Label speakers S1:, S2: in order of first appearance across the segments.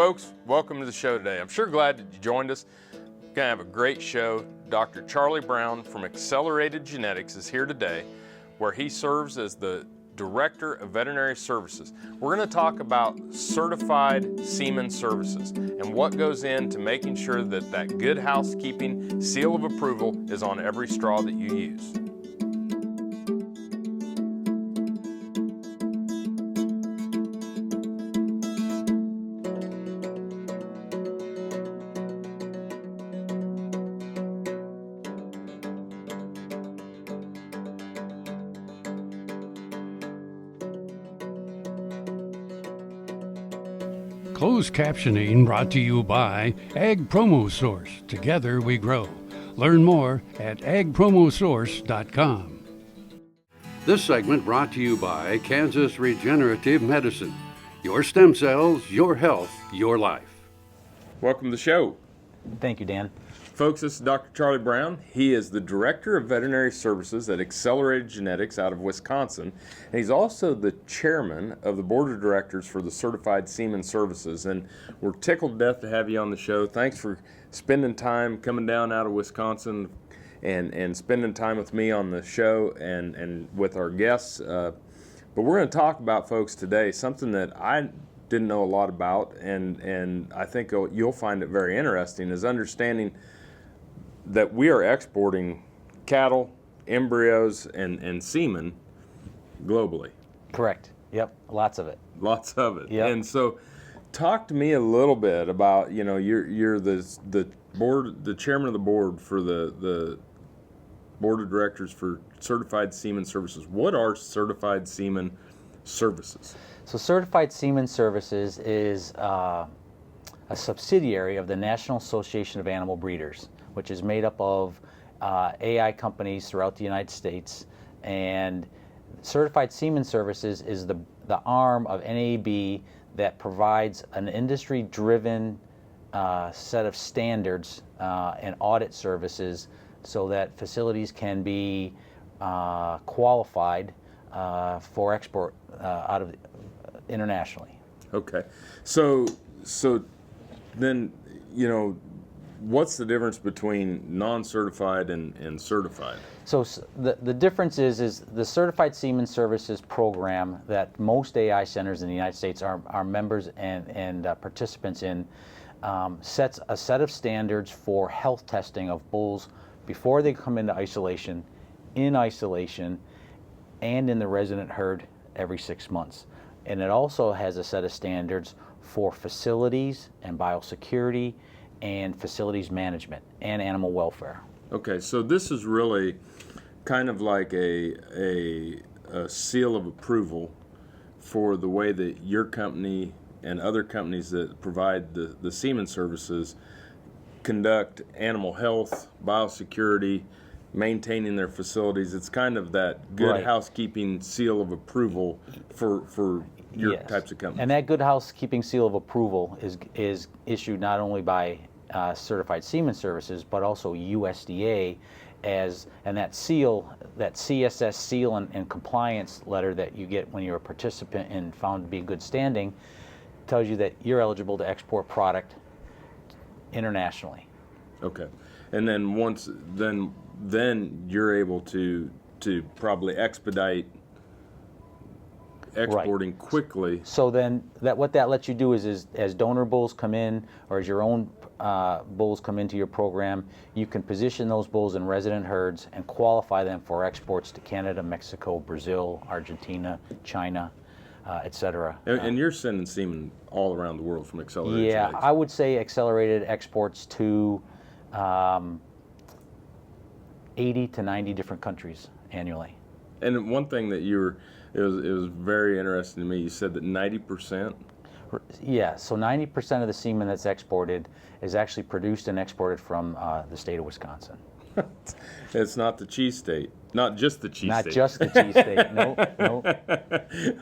S1: folks, welcome to the show today. I'm sure glad that you joined us. We're gonna have a great show. Dr. Charlie Brown from Accelerated Genetics is here today, where he serves as the Director of Veterinary Services. We're gonna talk about Certified Semen Services and what goes into making sure that that good housekeeping seal of approval is on every straw that you use.
S2: Closed captioning brought to you by Ag Promo Source. Together we grow. Learn more at agpromosource.com. This segment brought to you by Kansas Regenerative Medicine. Your stem cells, your health, your life.
S1: Welcome to the show.
S3: Thank you, Dan.
S1: Folks, this is Dr. Charlie Brown. He is the Director of Veterinary Services at Accelerated Genetics out of Wisconsin. And he's also the Chairman of the Board of Directors for the Certified Semen Services. And we're tickled to death to have you on the show. Thanks for spending time coming down out of Wisconsin and spending time with me on the show and with our guests. But we're going to talk about, folks, today something that I didn't know a lot about, and I think you'll find it very interesting, is understanding that we are exporting cattle, embryos, and semen globally.
S3: Correct. Yep. Lots of it.
S1: Lots of it.
S3: Yep.
S1: And so, talk to me a little bit about, you're the chairman of the board for the board of directors for Certified Semen Services. What are Certified Semen Services? So,
S3: Certified Semen Services is a subsidiary of the National Association of Animal Breeders, which is made up of AI companies throughout the United States. And Certified Semen Services is the arm of NAB that provides an industry-driven set of standards and audit services so that facilities can be qualified for export out of internationally. Okay.
S1: So then, what's the difference between non-certified and certified?
S3: So the difference is the Certified Semen Services program that most AI centers in the United States are members and participants in sets a set of standards for health testing of bulls before they come into isolation, in isolation, and in the resident herd every 6 months. And it also has a set of standards for facilities and biosecurity and facilities management and animal welfare.
S1: Okay, so this is really kind of like a seal of approval for the way that your company and other companies that provide the semen services conduct animal health, biosecurity, maintaining their facilities. It's kind of that good housekeeping seal of approval for your types of companies.
S3: And that good housekeeping seal of approval is issued not only by Certified Semen Services, but also USDA, and that seal, that CSS seal and compliance letter that you get when you're a participant and found to be in good standing, tells you that you're eligible to export product internationally.
S1: Okay, and then then you're able to probably expedite exporting quickly.
S3: So then what that lets you do is as donor bulls come in, or as your own bulls come into your program, you can position those bulls in resident herds and qualify them for exports to Canada, Mexico, Brazil, Argentina, China, etc.
S1: And you're sending semen all around the world from Accelerated Genetics.
S3: I would say Accelerated exports to 80 to 90 different countries annually.
S1: And one thing that it was very interesting to me, you said that 90%?
S3: Yeah, so 90% of the semen that's exported is actually produced and exported from the state of Wisconsin.
S1: It's not the cheese state. Not just the cheese state.
S3: Not just the cheese state. No.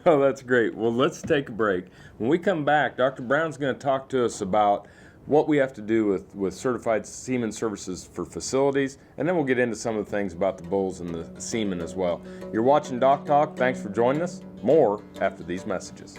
S1: Oh, that's great. Well, let's take a break. When we come back, Dr. Brown's going to talk to us about what we have to do with Certified Semen Services for facilities, and then we'll get into some of the things about the bulls and the semen as well. You're watching DocTalk. Thanks for joining us. More after these messages.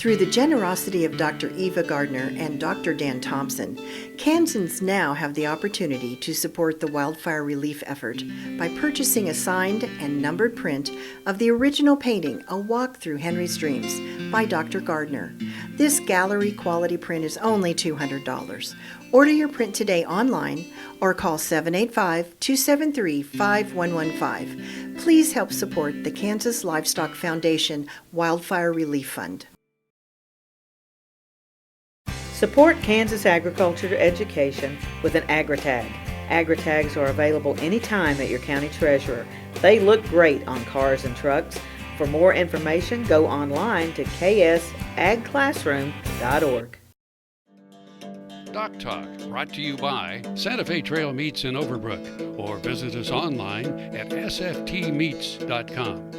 S4: Through the generosity of Dr. Eva Gardner and Dr. Dan Thompson, Kansans now have the opportunity to support the wildfire relief effort by purchasing a signed and numbered print of the original painting, A Walk Through Henry's Dreams, by Dr. Gardner. This gallery quality print is only $200. Order your print today online or call 785-273-5115. Please help support the Kansas Livestock Foundation Wildfire Relief Fund.
S5: Support Kansas agriculture education with an AgriTag. AgriTags are available anytime at your county treasurer. They look great on cars and trucks. For more information, go online to ksagclassroom.org.
S2: DocTalk, brought to you by Santa Fe Trail Meats in Overbrook, or visit us online at sftmeats.com.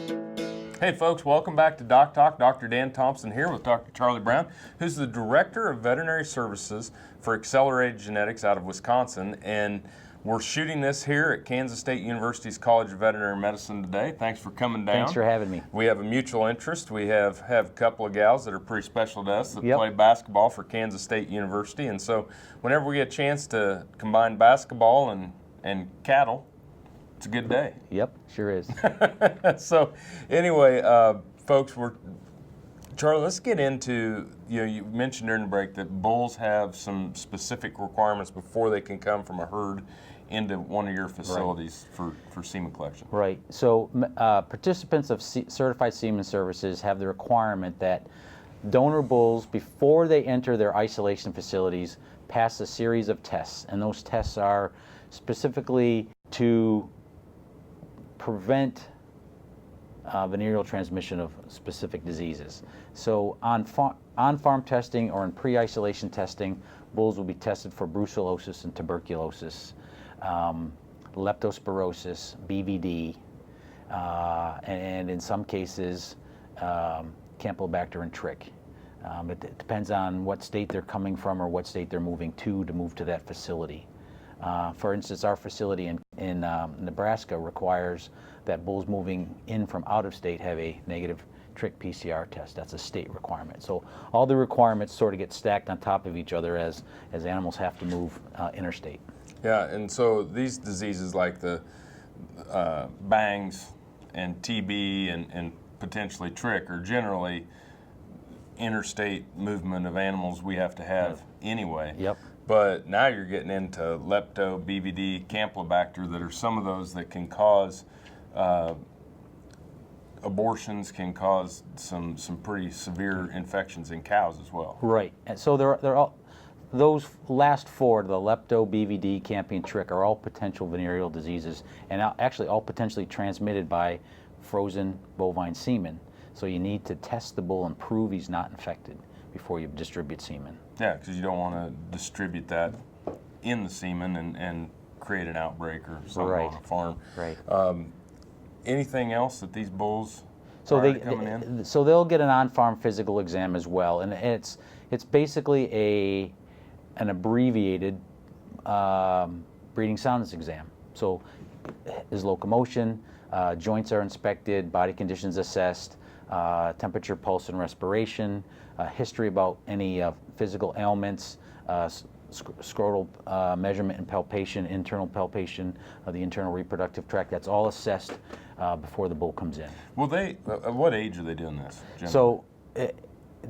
S1: Hey folks, welcome back to DocTalk. Dr. Dan Thompson here with Dr. Charlie Brown, who's the Director of Veterinary Services for Accelerated Genetics out of Wisconsin. And we're shooting this here at Kansas State University's College of Veterinary Medicine today. Thanks for coming down.
S3: Thanks for having me.
S1: We have a mutual interest. We have a couple of gals that are pretty special to us that
S3: Yep.
S1: play basketball for Kansas State University. And so whenever we get a chance to combine basketball and cattle, it's a good day.
S3: Yep, sure is.
S1: So anyway, folks, Charlie, let's get into, you mentioned during the break that bulls have some specific requirements before they can come from a herd into one of your facilities for semen collection.
S3: Right. So participants of Certified Semen Services have the requirement that donor bulls, before they enter their isolation facilities, pass a series of tests. And those tests are specifically to prevent venereal transmission of specific diseases. So on farm testing or in pre-isolation testing, bulls will be tested for brucellosis and tuberculosis, leptospirosis, BVD, and in some cases, Campylobacter and Trich. It depends on what state they're coming from or what state they're moving to move to that facility. For instance, our facility in Nebraska requires that bulls moving in from out of state have a negative Trich PCR test. That's a state requirement. So all the requirements sort of get stacked on top of each other as animals have to move interstate.
S1: Yeah, and so these diseases like the bangs and TB and potentially Trich are generally interstate movement of animals we have to have anyway.
S3: Yep.
S1: But now you're getting into lepto, BVD, Campylobacter that are some of those that can cause abortions, can cause some pretty severe infections in cows as well.
S3: Right. And so they're all, those last four, the lepto, BVD, Campy, and Trich, are all potential venereal diseases, and actually all potentially transmitted by frozen bovine semen. So you need to test the bull and prove he's not infected before you distribute semen.
S1: Yeah, because you don't want to distribute that in the semen and create an outbreak or something
S3: Right.
S1: on a farm.
S3: Right.
S1: Anything else that these bulls
S3: So
S1: are coming in?
S3: So they'll get an on-farm physical exam as well, and it's basically an abbreviated breeding soundness exam. So his locomotion, joints are inspected, body conditions assessed, temperature, pulse, and respiration, history about any physical ailments, scrotal measurement and palpation, internal palpation of the internal reproductive tract. That's all assessed before the bull comes in.
S1: Well, at what age are they doing this generally?
S3: So,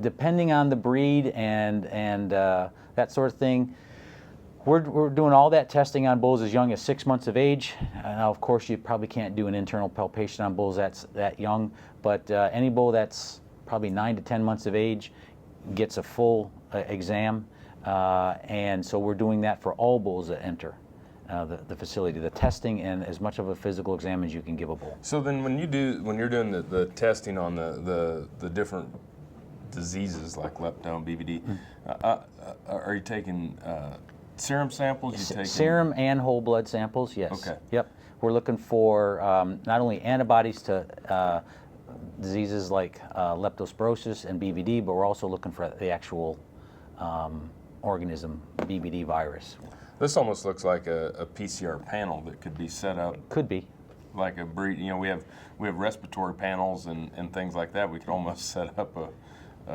S3: depending on the breed and that sort of thing, we're doing all that testing on bulls as young as 6 months of age. Now, of course, you probably can't do an internal palpation on bulls that's that young, but any bull that's probably 9 to 10 months of age gets a full exam, and so we're doing that for all bulls that enter the facility, the testing and as much of a physical exam as you can give a bull.
S1: So then when you're doing the testing on the different diseases like lepto and BVD, are you taking serum samples?
S3: Serum and whole blood samples, yes.
S1: Okay.
S3: Yep. We're looking for not only antibodies to diseases like leptospirosis and BVD, but we're also looking for the actual organism, BVD virus.
S1: This almost looks like a PCR panel that could be set up.
S3: Could be.
S1: Like a breed, we have respiratory panels and things like that. We could almost set up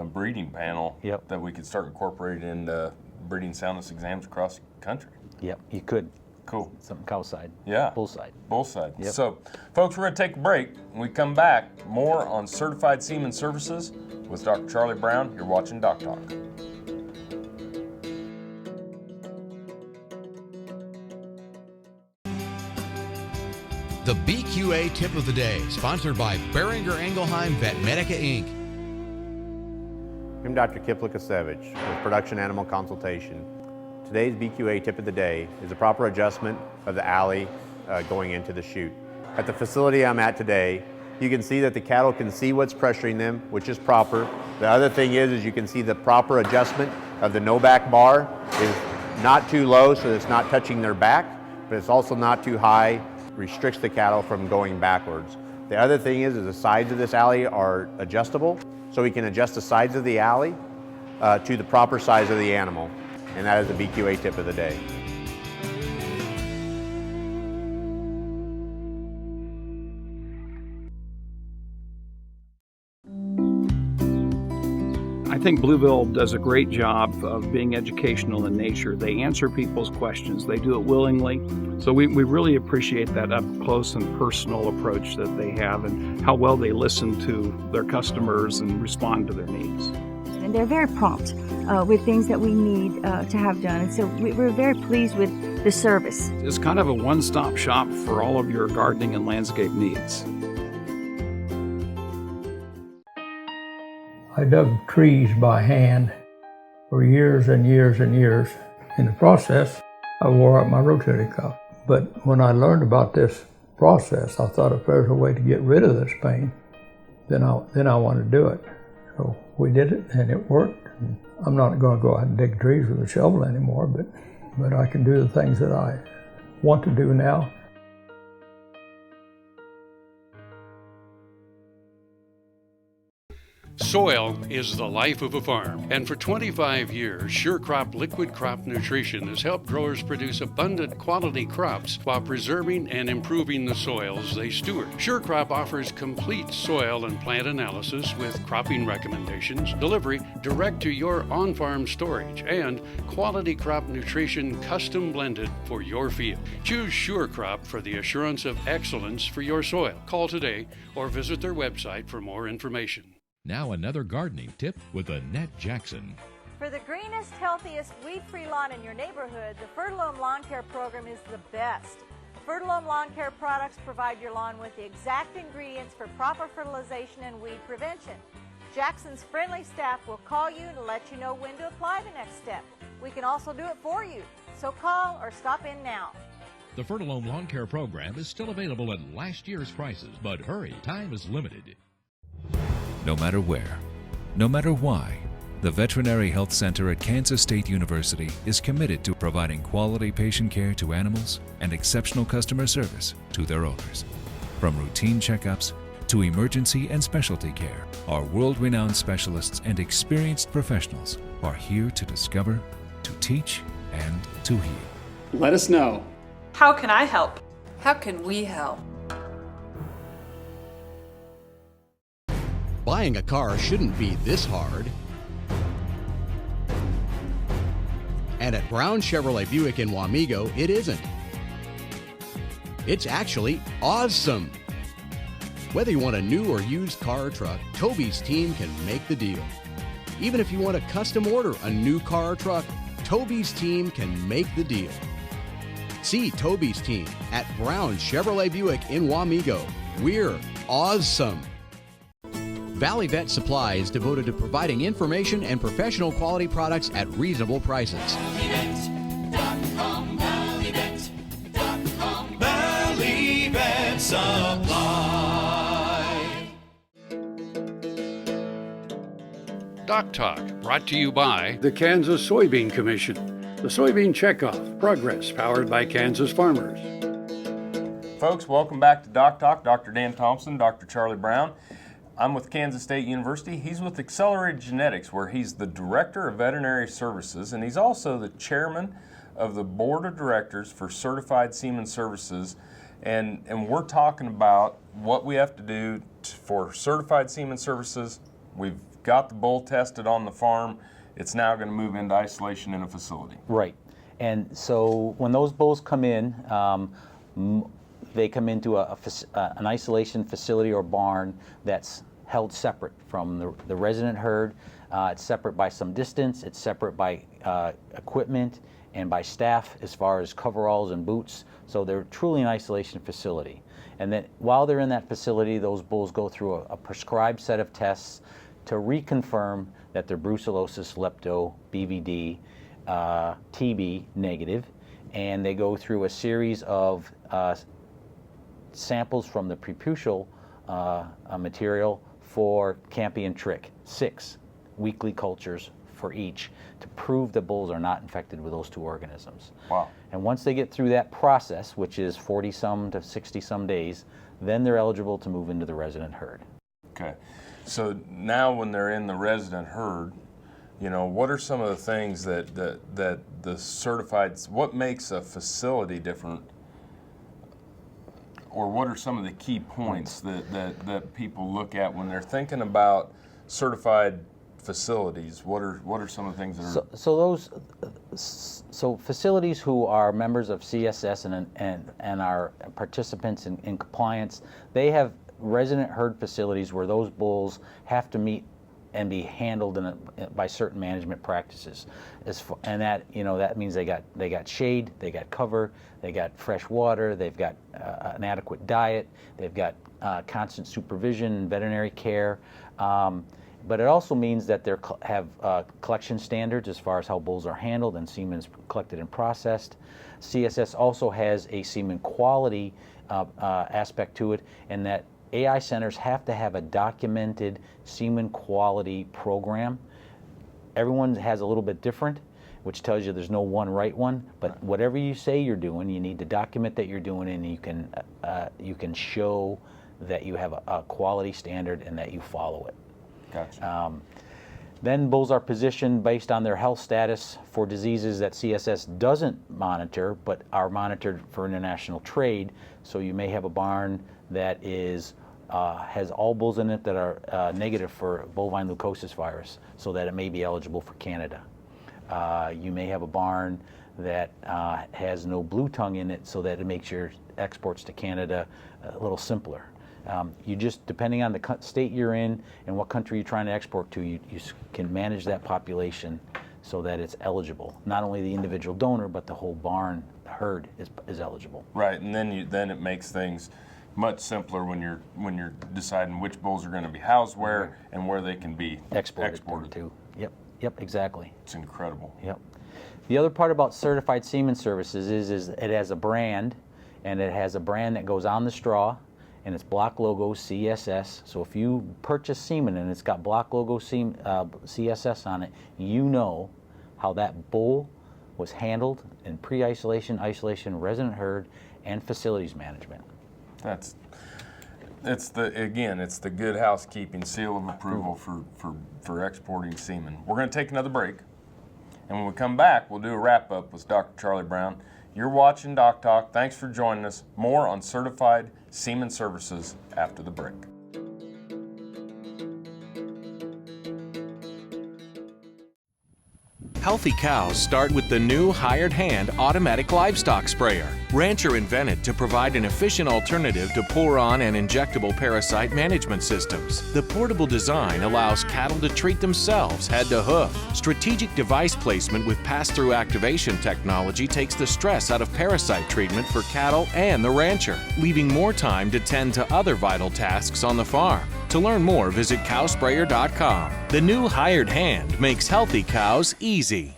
S1: breeding panel
S3: Yep.
S1: that we could start incorporating into breeding soundness exams across the country.
S3: Yep, you could.
S1: Cool.
S3: Some cow side.
S1: Yeah.
S3: Bull side.
S1: Both sides.
S3: Yep.
S1: So, folks, we're going to take a break. When we come back, more on Certified Semen Services with Dr. Charlie Brown. You're watching DocTalk.
S6: The BQA Tip of the Day, sponsored by Beringer Engelheim Vetmedica, Inc.
S7: I'm Dr. Kiplikasevich with Production Animal Consultation. Today's BQA Tip of the Day is the proper adjustment of the alley going into the chute. At the facility I'm at today, you can see that the cattle can see what's pressuring them, which is proper. The other thing is you can see the proper adjustment of the no-back bar is not too low so it's not touching their back, but it's also not too high, restricts the cattle from going backwards. The other thing is the sides of this alley are adjustable, so we can adjust the sides of the alley to the proper size of the animal. And that is the BQA Tip of the Day.
S8: I think Blueville does a great job of being educational in nature. They answer people's questions. They do it willingly. So we really appreciate that up close and personal approach that they have and how well they listen to their customers and respond to their needs.
S9: And they're very prompt with things that we need to have done. And so we're very pleased with the service.
S8: It's kind of a one-stop shop for all of your gardening and landscape needs.
S10: I dug trees by hand for years and years and years. In the process, I wore out my rotator cuff. But when I learned about this process, I thought if there's a way to get rid of this pain, then I want to do it. So we did it, and it worked. And I'm not going to go out and dig trees with a shovel anymore, but I can do the things that I want to do now.
S2: Soil is the life of a farm, and for 25 years, SureCrop Liquid Crop Nutrition has helped growers produce abundant quality crops while preserving and improving the soils they steward. SureCrop offers complete soil and plant analysis with cropping recommendations, delivery direct to your on-farm storage, and quality crop nutrition custom blended for your field. Choose SureCrop for the assurance of excellence for your soil. Call today or visit their website for more information.
S6: Now another gardening tip with Annette Jackson.
S11: For the greenest, healthiest, weed-free lawn in your neighborhood, the Fertilome Lawn Care program is the best. Fertilome Lawn Care products provide your lawn with the exact ingredients for proper fertilization and weed prevention. Jackson's friendly staff will call you and let you know when to apply the next step. We can also do it for you, so call or stop in now.
S6: The Fertilome Lawn Care program is still available at last year's prices, but hurry, time is limited. No matter where, no matter why, the Veterinary Health Center at Kansas State University is committed to providing quality patient care to animals and exceptional customer service to their owners. From routine checkups to emergency and specialty care, our world-renowned specialists and experienced professionals are here to discover, to teach, and to heal.
S12: Let us know.
S13: How can I help?
S14: How can we help?
S15: Buying a car shouldn't be this hard. And at Brown Chevrolet Buick in Wamego, it isn't. It's actually awesome. Whether you want a new or used car or truck, Toby's team can make the deal. Even if you want to custom order a new car or truck, Toby's team can make the deal. See Toby's team at Brown Chevrolet Buick in Wamego. We're awesome. Valley Vet Supply is devoted to providing information and professional quality products at reasonable prices.
S16: ValleyVet.com, ValleyVet.com, Valley Vet Supply.
S2: DocTalk, brought to you by the Kansas Soybean Commission. The Soybean Checkoff, progress powered by Kansas farmers.
S1: Folks, welcome back to DocTalk. Dr. Dan Thompson, Dr. Charlie Brown. I'm with Kansas State University. He's with Accelerated Genetics, where he's the Director of Veterinary Services, and he's also the Chairman of the Board of Directors for Certified Semen Services. And we're talking about what we have to do for Certified Semen Services. We've got the bull tested on the farm, it's now going to move into isolation in a facility.
S3: Right. And so when those bulls come in, they come into an isolation facility or barn that's held separate from the resident herd. It's separate by some distance. It's separate by equipment and by staff as far as coveralls and boots. So they're truly an isolation facility. And then while they're in that facility, those bulls go through a prescribed set of tests to reconfirm that they're brucellosis, lepto, BVD, TB negative, and they go through a series of samples from the preputial material for Campy and Trick, 6 weekly cultures for each to prove the bulls are not infected with those 2 organisms.
S1: Wow.
S3: And once they get through that process, which is 40-some to 60-some days, then they're eligible to move into the resident herd.
S1: Okay. So now when they're in the resident herd, you know, what are some of the things that the certified, what makes a facility different? Or what are some of the key points that people look at when they're thinking about certified facilities? What are some of the things that are...
S3: So facilities who are members of CSS and are participants in compliance, they have resident herd facilities where those bulls have to meet and be handled by certain management practices. And that, you know, that means they got shade, they got cover, they got fresh water, they've got an adequate diet, they've got constant supervision, veterinary care. But it also means that they have collection standards as far as how bulls are handled and semen is collected and processed. CSS also has a semen quality aspect to it, and that AI centers have to have a documented semen quality program. Everyone has a little bit different, which tells you there's no one right one, but whatever you say you're doing, you need to document that you're doing, and you can show that you have a quality standard and that you follow it.
S1: Gotcha.
S3: Then bulls are positioned based on their health status for diseases that CSS doesn't monitor, but are monitored for international trade. So you may have a barn that has all bulls in it that are negative for bovine leukosis virus, so that it may be eligible for Canada. You may have a barn that has no blue tongue in it, so that it makes your exports to Canada a little simpler. You just, depending on the state you're in and what country you're trying to export to, you can manage that population so that it's eligible. Not only the individual donor, but the whole barn herd is eligible.
S1: Right, and then it makes things much simpler when you're deciding which bulls are going to be housed where and where they can be exported
S3: to. Yep, exactly.
S1: It's incredible.
S3: Yep. The other part about Certified Semen Services is it has a brand, and it has a brand that goes on the straw, and it's block logo CSS. So if you purchase semen and it's got block logo CSS on it, you know how that bull was handled in pre-isolation, isolation, resident herd, and facilities management.
S1: It's the good housekeeping seal of approval for exporting semen. We're going to take another break, and when we come back, we'll do a wrap-up with Dr. Charlie Brown. You're watching DocTalk. Thanks for joining us. More on Certified Semen Services after the break.
S12: Healthy cows start with the new Hired Hand automatic livestock sprayer. Rancher invented to provide an efficient alternative to pour-on and injectable parasite management systems. The portable design allows cattle to treat themselves head to hoof. Strategic device placement with pass-through activation technology takes the stress out of parasite treatment for cattle and the rancher, leaving more time to tend to other vital tasks on the farm. To learn more, visit cowsprayer.com. The new Hired Hand makes healthy cows easy.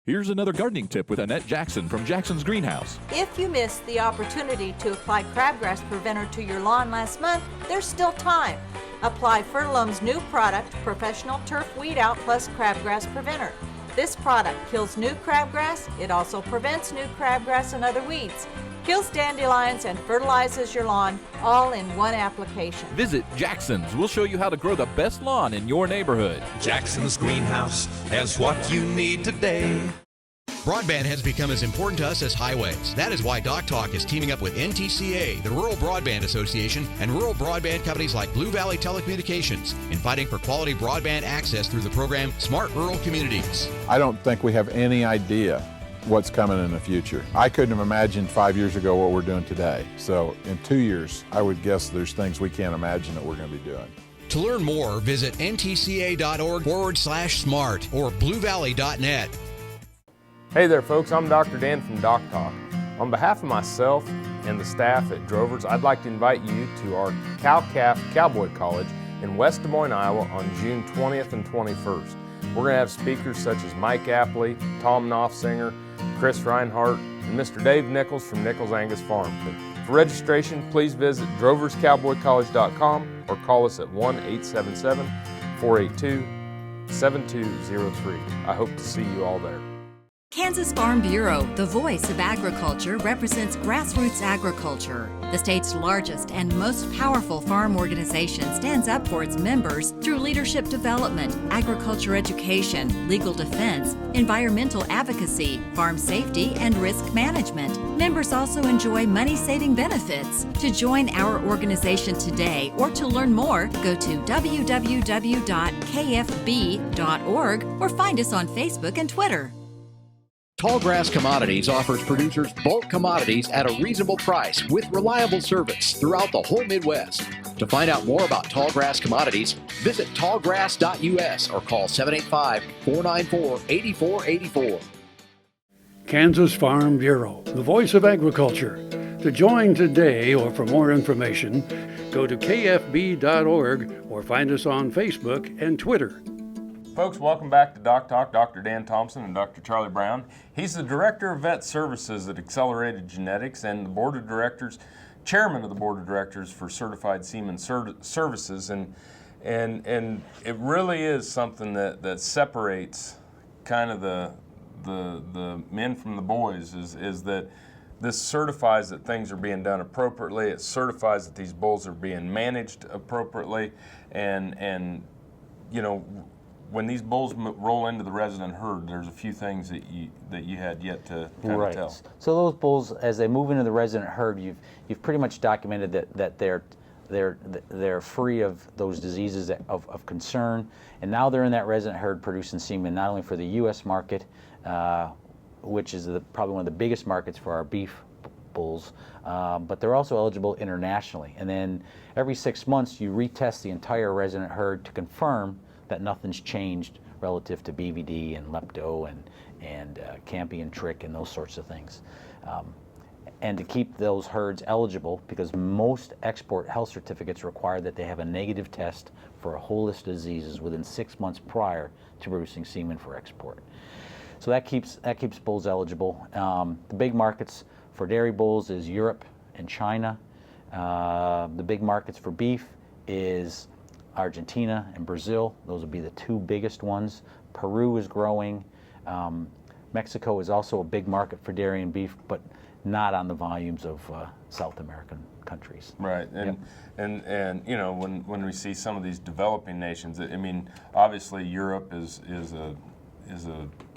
S13: Here's another gardening tip with Annette Jackson from Jackson's Greenhouse.
S11: If you missed the opportunity to apply crabgrass preventer to your lawn last month, there's still time. Apply Fertilome's new product, Professional Turf Weed Out Plus Crabgrass Preventer. This product kills new crabgrass, it also prevents new crabgrass and other weeds, kills dandelions, and fertilizes your lawn all in one application.
S13: Visit Jackson's. We'll show you how to grow the best lawn in your neighborhood.
S16: Jackson's Greenhouse has what you need today.
S15: Broadband has become as important to us as highways. That is why DocTalk is teaming up with NTCA, the Rural Broadband Association, and rural broadband companies like Blue Valley Telecommunications in fighting for quality broadband access through the program Smart Rural Communities.
S14: I don't think we have any idea what's coming in the future. I couldn't have imagined 5 years ago what we're doing today. So in 2 years, I would guess there's things we can't imagine that we're going to be doing.
S15: To learn more, visit ntca.org/smart or bluevalley.net.
S1: Hey there, folks. I'm Dr. Dan from DocTalk. On behalf of myself and the staff at Drovers, I'd like to invite you to our Cow-Calf Cowboy College in West Des Moines, Iowa on June 20th and 21st. We're going to have speakers such as Mike Apley, Tom Knopfsinger, Chris Reinhardt, and Mr. Dave Nichols from Nichols Angus Farm. For registration, please visit droverscowboycollege.com or call us at 1-877-482-7203. I hope to see you all there.
S17: Kansas Farm Bureau, the voice of agriculture, represents grassroots agriculture. The state's largest and most powerful farm organization stands up for its members through leadership development, agriculture education, legal defense, environmental advocacy, farm safety, and risk management. Members also enjoy money-saving benefits. To join our organization today or to learn more, go to www.kfb.org or find us on Facebook and Twitter.
S18: Tallgrass Commodities offers producers bulk commodities at a reasonable price with reliable service throughout the whole Midwest. To find out more about Tallgrass Commodities, visit tallgrass.us or call 785-494-8484.
S2: Kansas Farm Bureau, the voice of agriculture. To join today or for more information, go to kfb.org or find us on Facebook and Twitter.
S1: Folks, welcome back to DocTalk. Dr. Dan Thompson and Dr. Charlie Brown. He's the Director of Vet Services at Accelerated Genetics and the Board of Directors, Chairman of the Board of Directors for Certified Semen Services. And it really is something that separates kind of the men from the boys is that this certifies that things are being done appropriately. It certifies that these bulls are being managed appropriately. And you know, when these bulls roll into the resident herd, there's a few things that you had yet to kind of tell.
S3: So those bulls, as they move into the resident herd, you've pretty much documented that they're free of those diseases of concern, and now they're in that resident herd producing semen not only for the U.S. market, which is probably one of the biggest markets for our beef bulls, but they're also eligible internationally. And then every 6 months, you retest the entire resident herd to confirm that nothing's changed relative to BVD and lepto and Campy and Trick and those sorts of things. And to keep those herds eligible, because most export health certificates require that they have a negative test for a whole list of diseases within 6 months prior to producing semen for export. So that keeps bulls eligible. The big markets for dairy bulls is Europe and China. The big markets for beef is Argentina and Brazil. Those would be the two biggest ones. Peru is growing. Mexico is also a big market for dairy and beef, but not on the volumes of South American countries.
S1: Right, and you know, when we see some of these developing nations, I mean, obviously Europe is a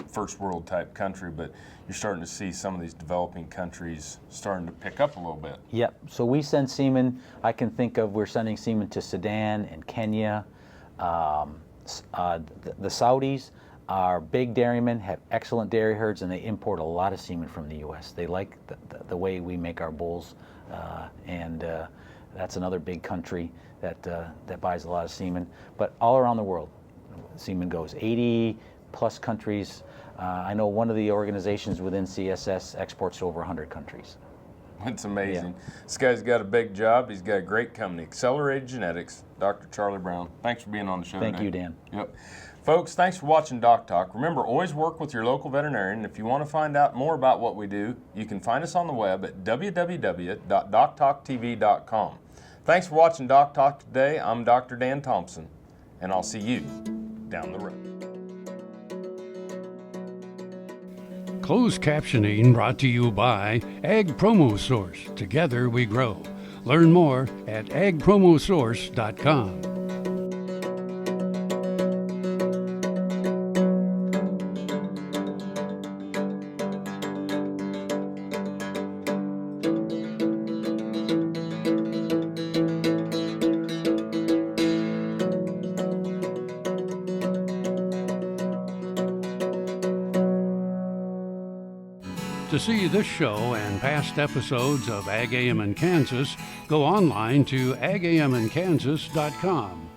S1: first world type country, but you're starting to see some of these developing countries starting to pick up a little bit.
S3: Yep. So we send semen. I can think of we're sending semen to Sudan and Kenya. The Saudis are big dairymen, have excellent dairy herds, and they import a lot of semen from the U.S. They like the way we make our bulls, and that's another big country that buys a lot of semen. But all around the world, semen goes. 80 plus countries. I know one of the organizations within CSS exports to over 100 countries.
S1: It's amazing. Yeah. This guy's got a big job. He's got a great company, Accelerated Genetics. Dr. Charlie Brown, thanks for being on the show today.
S3: Thank you, Dan.
S1: Yep. Folks, thanks for watching DocTalk. Remember, always work with your local veterinarian. If you want to find out more about what we do, you can find us on the web at www.doctalktv.com. Thanks for watching DocTalk today. I'm Dr. Dan Thompson, and I'll see you down the road.
S2: Closed captioning brought to you by Ag Promo Source. Together we grow. Learn more at agpromosource.com. To see this show and past episodes of Ag AM in Kansas, go online to agamинkansas.com.